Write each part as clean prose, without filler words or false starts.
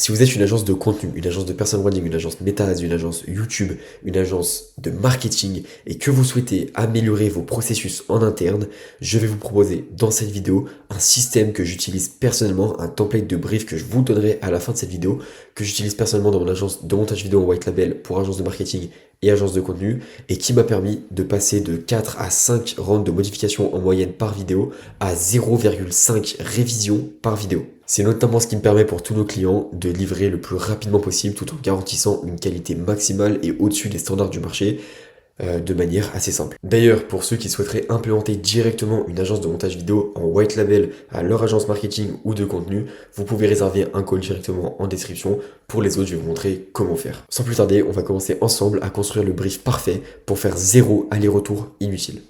Si vous êtes une agence de contenu, une agence de personal branding, une agence Meta Ads, une agence YouTube, une agence de marketing et que vous souhaitez améliorer vos processus en interne, je vais vous proposer dans cette vidéo un système que j'utilise personnellement, un template de brief que je vous donnerai à la fin de cette vidéo, que j'utilise personnellement dans mon agence de montage vidéo en white label pour agence de marketing et agence de contenu et qui m'a permis de passer de 4 à 5 rounds de modification en moyenne par vidéo à 0,5 révisions par vidéo. C'est notamment ce qui me permet pour tous nos clients de livrer le plus rapidement possible tout en garantissant une qualité maximale et au-dessus des standards du marché de manière assez simple. D'ailleurs, pour ceux qui souhaiteraient implémenter directement une agence de montage vidéo en white label à leur agence marketing ou de contenu, vous pouvez réserver un call directement en description. Pour les autres, je vais vous montrer comment faire. Sans plus tarder, on va commencer ensemble à construire le brief parfait pour faire 0 aller-retour inutile.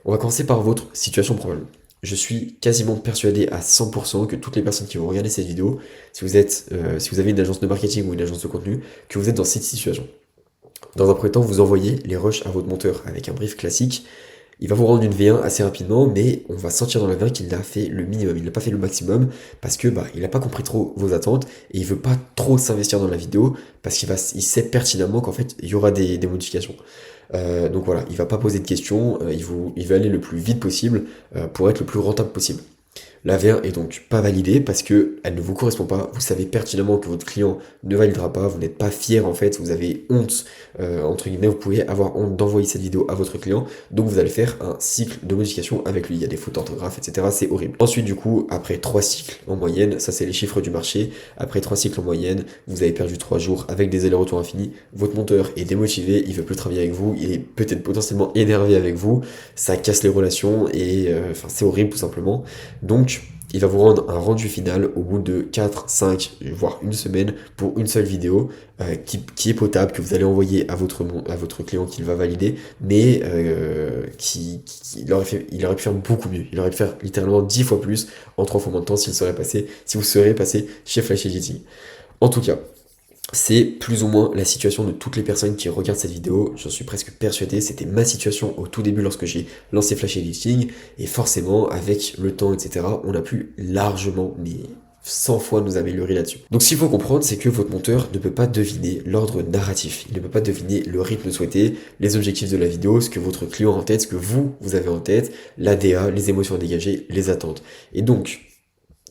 On va commencer par votre situation probable. Je suis quasiment persuadé à 100% que toutes les personnes qui vont regarder cette vidéo, si vous avez une agence de marketing ou une agence de contenu, que vous êtes dans cette situation. Dans un premier temps, vous envoyez les rushs à votre monteur avec un brief classique. Il va vous rendre une V1 assez rapidement, mais on va sentir dans la V1 qu'il a fait le minimum, il n'a pas fait le maximum, parce que il n'a pas compris trop vos attentes, et il veut pas trop s'investir dans la vidéo, parce il sait pertinemment qu'en fait, il y aura des modifications. Donc voilà, il va pas poser de questions, il va aller le plus vite possible pour être le plus rentable possible. La V1 est donc pas validée parce que elle ne vous correspond pas. Vous savez pertinemment que votre client ne validera pas. Vous n'êtes pas fier en fait. Vous avez honte entre guillemets. Vous pouvez avoir honte d'envoyer cette vidéo à votre client. Donc vous allez faire un cycle de modification avec lui. Il y a des fautes d'orthographe, etc. C'est horrible. Ensuite du coup, après 3 cycles en moyenne, ça c'est les chiffres du marché. Après 3 cycles en moyenne, vous avez perdu 3 jours avec des allers-retours infinis. Votre monteur est démotivé. Il veut plus travailler avec vous. Il est peut-être potentiellement énervé avec vous. Ça casse les relations et c'est horrible tout simplement. Donc il va vous rendre un rendu final au bout de 4, 5, voire une semaine pour une seule vidéo qui est potable, que vous allez envoyer à votre client qu'il va valider, mais il aurait pu faire beaucoup mieux. Il aurait pu faire littéralement 10 fois plus en 3 fois moins de temps si vous serez passé chez Flash Editing. En tout cas, c'est plus ou moins la situation de toutes les personnes qui regardent cette vidéo, j'en suis presque persuadé, c'était ma situation au tout début lorsque j'ai lancé Flash Editing, et forcément avec le temps etc, on a pu largement, mais 100 fois nous améliorer là-dessus. Donc ce qu'il faut comprendre, c'est que votre monteur ne peut pas deviner l'ordre narratif, il ne peut pas deviner le rythme souhaité, les objectifs de la vidéo, ce que votre client a en tête, ce que vous avez en tête, l'ADA, les émotions à dégager, les attentes. Et donc,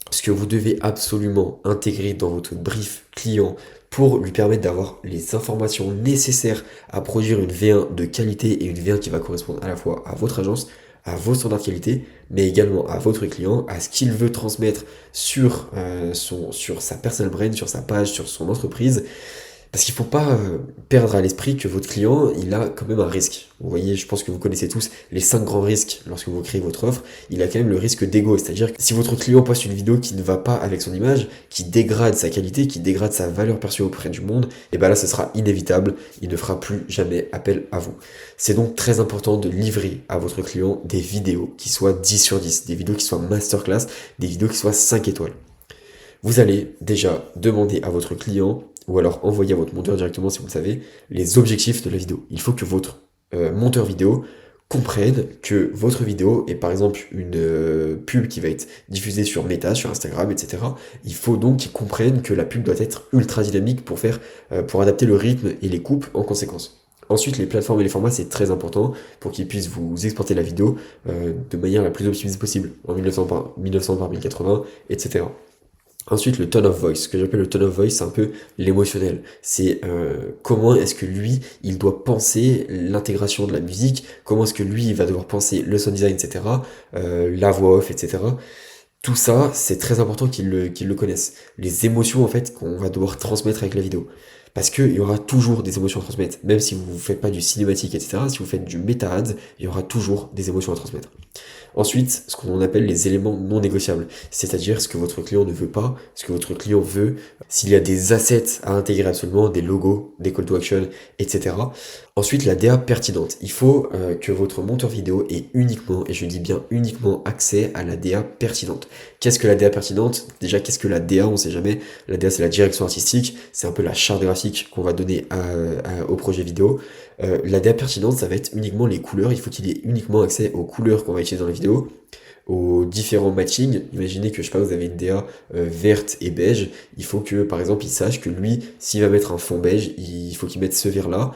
ce que vous devez absolument intégrer dans votre brief client pour lui permettre d'avoir les informations nécessaires à produire une V1 de qualité et une V1 qui va correspondre à la fois à votre agence, à vos standards de qualité, mais également à votre client, à ce qu'il veut transmettre sur sa personal brand, sur sa page, sur son entreprise. Parce qu'il ne faut pas perdre à l'esprit que votre client, il a quand même un risque. Vous voyez, je pense que vous connaissez tous les 5 grands risques lorsque vous créez votre offre. Il a quand même le risque d'ego, c'est-à-dire que si votre client poste une vidéo qui ne va pas avec son image, qui dégrade sa qualité, qui dégrade sa valeur perçue auprès du monde, et bien là, ce sera inévitable. Il ne fera plus jamais appel à vous. C'est donc très important de livrer à votre client des vidéos qui soient 10 sur 10, des vidéos qui soient masterclass, des vidéos qui soient 5 étoiles. Vous allez déjà demander à votre client, ou alors envoyer à votre monteur directement si vous le savez, les objectifs de la vidéo. Il faut que votre monteur vidéo comprenne que votre vidéo est par exemple une pub qui va être diffusée sur Meta, sur Instagram, etc. Il faut donc qu'il comprenne que la pub doit être ultra dynamique pour adapter le rythme et les coupes en conséquence. Ensuite, les plateformes et les formats, c'est très important pour qu'ils puissent vous exporter la vidéo de manière la plus optimisée possible, en 1900 par 1080, etc. Ensuite, le tone of voice. Ce que j'appelle le tone of voice, c'est un peu l'émotionnel. C'est comment est-ce que lui, il doit penser l'intégration de la musique, comment est-ce que lui, il va devoir penser le sound design, etc., la voix off, etc. Tout ça, c'est très important qu'il le connaisse. Les émotions, en fait, qu'on va devoir transmettre avec la vidéo. Parce qu'il y aura toujours des émotions à transmettre. Même si vous ne faites pas du cinématique, etc., si vous faites du meta-ads, il y aura toujours des émotions à transmettre. Ensuite, ce qu'on appelle les éléments non négociables, c'est-à-dire ce que votre client ne veut pas, ce que votre client veut, s'il y a des assets à intégrer absolument, des logos, des call to action, etc. Ensuite, la DA pertinente. Il faut que votre monteur vidéo ait uniquement, et je dis bien uniquement, accès à la DA pertinente. Qu'est-ce que la DA pertinente? Déjà, qu'est-ce que la DA? On ne sait jamais. La DA, c'est la direction artistique, c'est un peu la charte graphique qu'on va donner au projet vidéo. La DA pertinente, ça va être uniquement les couleurs. Il faut qu'il ait uniquement accès aux couleurs qu'on va utiliser dans la vidéo. aux différents matchings. Imaginez que, je sais pas, vous avez une DA verte et beige, il faut que, par exemple, il sache que lui, s'il va mettre un fond beige, il faut qu'il mette ce vert-là,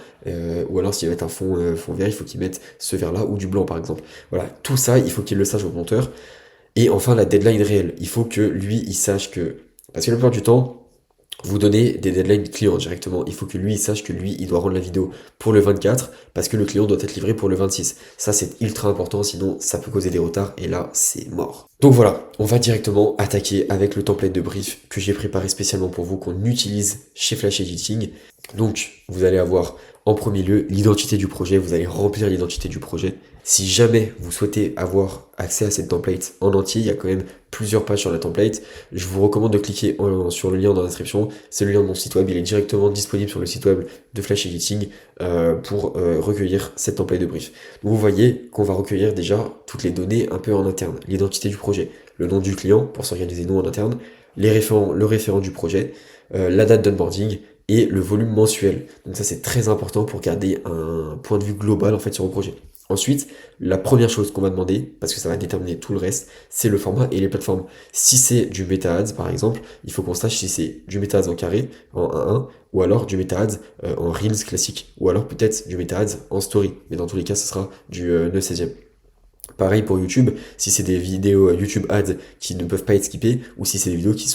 ou alors s'il va mettre un fond vert, il faut qu'il mette ce vert-là, ou du blanc, par exemple. Voilà, tout ça, il faut qu'il le sache au monteur. Et enfin, la deadline réelle. Il faut que lui, il sache que... Parce que la plupart du temps, vous donnez des deadlines clients directement. Il faut que lui, il sache que lui, il doit rendre la vidéo pour le 24 parce que le client doit être livré pour le 26. Ça, c'est ultra important, sinon ça peut causer des retards et là, c'est mort. Donc voilà, on va directement attaquer avec le template de brief que j'ai préparé spécialement pour vous, qu'on utilise chez Flash Editing. Donc, vous allez avoir en premier lieu l'identité du projet, vous allez remplir l'identité du projet. Si jamais vous souhaitez avoir accès à cette template en entier, il y a quand même plusieurs pages sur la template. Je vous recommande de cliquer sur le lien dans la description. C'est le lien de mon site web. Il est directement disponible sur le site web de Flash Editing pour recueillir cette template de brief. Donc vous voyez qu'on va recueillir déjà toutes les données un peu en interne. L'identité du projet, le nom du client pour s'organiser nous en interne, le référent du projet, la date d'onboarding et le volume mensuel. Donc ça c'est très important pour garder un point de vue global en fait sur le projet. Ensuite, la première chose qu'on va demander, parce que ça va déterminer tout le reste, c'est le format et les plateformes. Si c'est du meta-ads, par exemple, il faut qu'on sache si c'est du meta-ads en carré, en 1-1, ou alors du meta-ads en Reels classique, ou alors peut-être du meta-ads en story. Mais dans tous les cas, ce sera du 9/16e. Pareil pour YouTube, si c'est des vidéos YouTube ads qui ne peuvent pas être skippées, ou si c'est des vidéos qui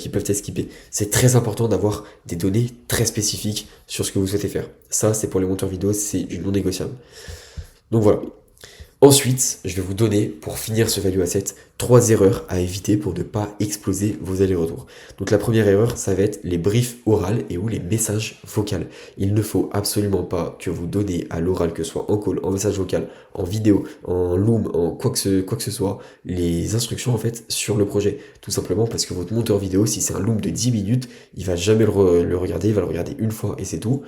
peuvent être skippées. C'est très important d'avoir des données très spécifiques sur ce que vous souhaitez faire. Ça, c'est pour les monteurs vidéo, c'est du non négociable. Donc voilà. Ensuite, je vais vous donner, pour finir ce value asset, 3 erreurs à éviter pour ne pas exploser vos allers-retours. Donc la première erreur, ça va être les briefs orales et ou les messages vocaux. Il ne faut absolument pas que vous donnez à l'oral, que ce soit en call, en message vocal, en vidéo, en loom, en quoi que ce soit, les instructions en fait sur le projet. Tout simplement parce que votre monteur vidéo, si c'est un loom de 10 minutes, il va jamais le regarder, il va le regarder une fois et c'est tout.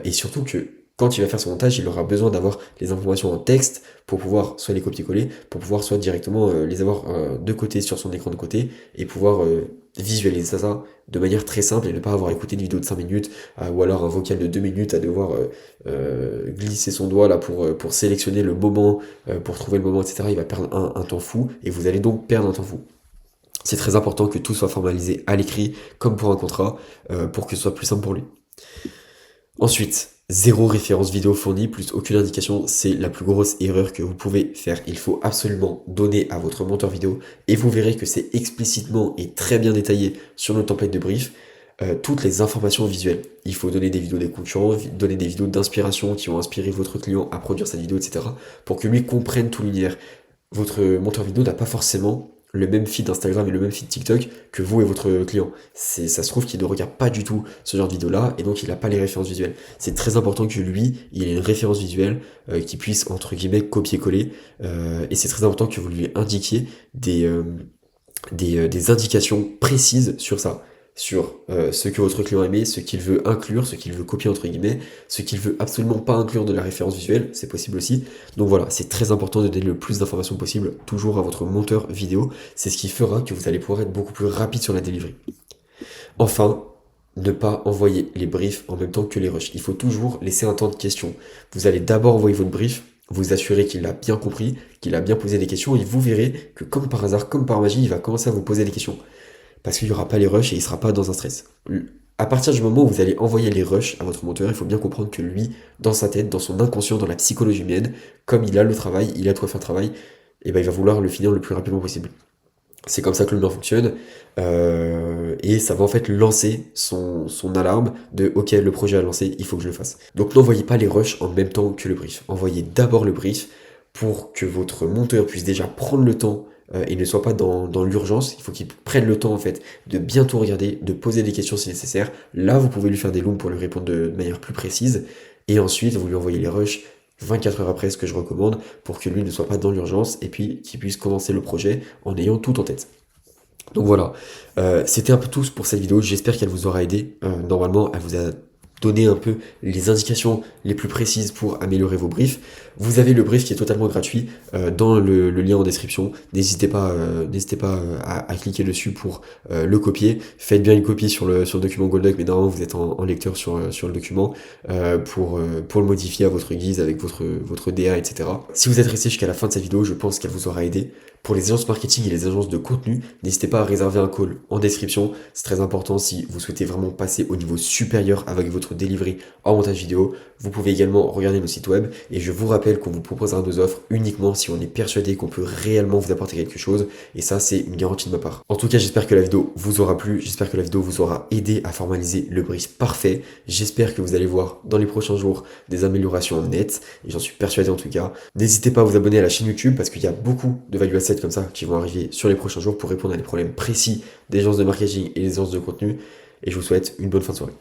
Et surtout que quand il va faire son montage, il aura besoin d'avoir les informations en texte pour pouvoir soit les copier-coller, pour pouvoir soit directement les avoir de côté sur son écran de côté et pouvoir visualiser ça de manière très simple et ne pas avoir écouté une vidéo de 5 minutes ou alors un vocal de 2 minutes à devoir glisser son doigt là pour sélectionner le moment, pour trouver le moment, etc. Il va perdre un temps fou et vous allez donc perdre un temps fou. C'est très important que tout soit formalisé à l'écrit comme pour un contrat pour que ce soit plus simple pour lui. Ensuite, 0 référence vidéo fournie plus aucune indication, c'est la plus grosse erreur que vous pouvez faire. Il faut absolument donner à votre monteur vidéo et vous verrez que c'est explicitement et très bien détaillé sur le template de brief toutes les informations visuelles. Il faut donner des vidéos des concurrents, donner des vidéos d'inspiration qui ont inspiré votre client à produire cette vidéo, etc. pour que lui comprenne tout l'univers. Votre monteur vidéo n'a pas forcément le même feed d'Instagram et le même feed TikTok que vous et votre client. Ça se trouve qu'il ne regarde pas du tout ce genre de vidéo-là, et donc il n'a pas les références visuelles. C'est très important que lui, il ait une référence visuelle qui puisse, entre guillemets, copier-coller, et c'est très important que vous lui indiquiez des indications précises sur ça, sur ce que votre client aimait, ce qu'il veut inclure, ce qu'il veut copier entre guillemets, ce qu'il veut absolument pas inclure de la référence visuelle, c'est possible aussi. Donc voilà, c'est très important de donner le plus d'informations possible toujours à votre monteur vidéo, c'est ce qui fera que vous allez pouvoir être beaucoup plus rapide sur la delivery. Enfin, ne pas envoyer les briefs en même temps que les rushs. Il faut toujours laisser un temps de question. Vous allez d'abord envoyer votre brief, vous assurer qu'il a bien compris, qu'il a bien posé des questions, et vous verrez que comme par hasard, comme par magie, il va commencer à vous poser des questions. Parce qu'il n'y aura pas les rushs et il ne sera pas dans un stress. À partir du moment où vous allez envoyer les rushs à votre monteur, il faut bien comprendre que lui, dans sa tête, dans son inconscient, dans la psychologie humaine, comme il a le travail, il a de quoi faire le travail, et ben il va vouloir le finir le plus rapidement possible. C'est comme ça que l'humain fonctionne, et ça va en fait lancer son alarme de « Ok, le projet a lancé, il faut que je le fasse ». Donc n'envoyez pas les rushs en même temps que le brief. Envoyez d'abord le brief pour que votre monteur puisse déjà prendre le temps et ne soit pas dans l'urgence. Il faut qu'il prenne le temps en fait de bien tout regarder, de poser des questions si nécessaire. Là, vous pouvez lui faire des looms pour lui répondre de manière plus précise. Et ensuite, vous lui envoyez les rushs 24 heures après, ce que je recommande, pour que lui ne soit pas dans l'urgence et puis qu'il puisse commencer le projet en ayant tout en tête. Donc voilà, c'était un peu tout pour cette vidéo. J'espère qu'elle vous aura aidé. Normalement, elle vous a donner un peu les indications les plus précises pour améliorer vos briefs. Vous avez le brief qui est totalement gratuit dans le lien en description. N'hésitez pas à cliquer dessus pour le copier. Faites bien une copie sur le document Goldoc, mais normalement vous êtes en lecteur sur le document pour le modifier à votre guise avec votre DA, etc. Si vous êtes resté jusqu'à la fin de cette vidéo, je pense qu'elle vous aura aidé. Pour les agences marketing et les agences de contenu, n'hésitez pas à réserver un call en description. C'est très important si vous souhaitez vraiment passer au niveau supérieur avec votre delivery en montage vidéo. Vous pouvez également regarder nos sites web et je vous rappelle qu'on vous proposera nos offres uniquement si on est persuadé qu'on peut réellement vous apporter quelque chose. Et ça, c'est une garantie de ma part. En tout cas, j'espère que la vidéo vous aura plu. J'espère que la vidéo vous aura aidé à formaliser le brief parfait. J'espère que vous allez voir dans les prochains jours des améliorations nettes. Et j'en suis persuadé en tout cas. N'hésitez pas à vous abonner à la chaîne YouTube parce qu'il y a beaucoup de value assets comme ça qui vont arriver sur les prochains jours pour répondre à des problèmes précis des agences de marketing et des agences de contenu. Et je vous souhaite une bonne fin de soirée.